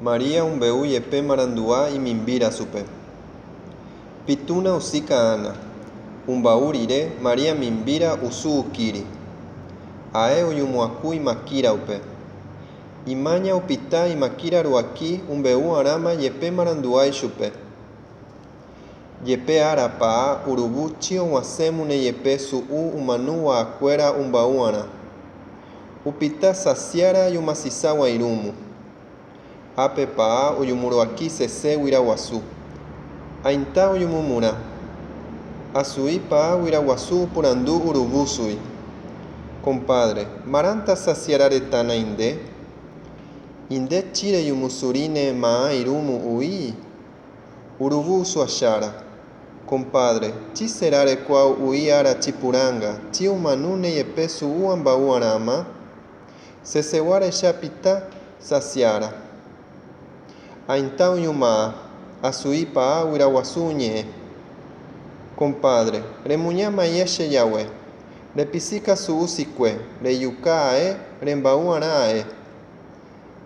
María umbeu yepe marandua y mimbira supe. Pituna usika ana. Umbaurire María mimbira usu ukiri. Ae uyumuaku imakira upe. Imaña upita imakira ruaki umbeu arama yepe marandua ishupe. Yepe arapa urubu chio wasemune yepe suu umanu wa acuera umbauana. Upita saciara yumasisawa irumu. Ape paa uyumuruaki sese wirawasu. Ainta uyumumura. Asui paa wirawasu purandu urubusui. Compadre, maranta saciara retana inde. Inde chire yumusurine maa irumu ui. Urubusu ashara. Compadre, chi serare kwau ui ara chipuranga. Chi umanune yepesu uamba uarama. Seseware shapita saciara. Ainta uyuma, asui paa wirawasunye. Compadre, remuñama yeshe yawe. Repisika suusikwe, reyukae, rembauarae.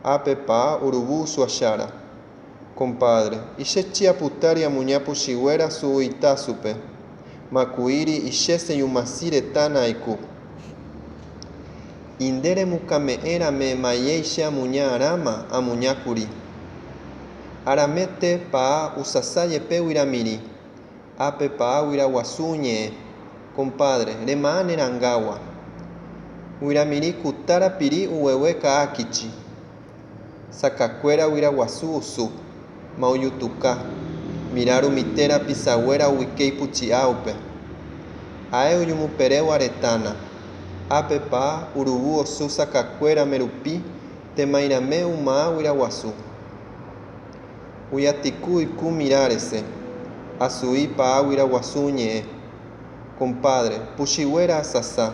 Ape paa urubusu ashara. Compadre, ishe putaria muñapu shiwera suuita supe. Makuiri ishese yumasire tanaiku. Indere mukame era me mayeisha muña arama a muñakuri. Aramete paa usasaye pe wiramiri. Ape paa wirawasunye. Compadre, remane rangawa. Wiramiri kutara piri uwewe kaakichi. Sakakwera wirawasu usu. Mauyutuka. Miraru mitera pisawera uikei puchi aupe. Ae uyumupere waretana. Ape paa urubu osu sakakwera merupi. Temairame uma wirawasu. Uyatiku iku mirarese. Asui paa wirawasunye. Compadre, pushiwera asasa.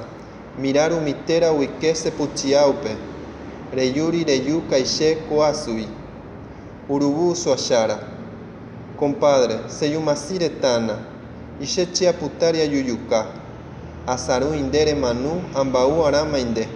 Miraru mitera uikese puchiaupe. Reyuri reyu kaishe koasui. Urubusu ashara. Compadre, seyumasire tana. Ishe chia putaria yuyuka. Asaru indere manu ambau arama inde.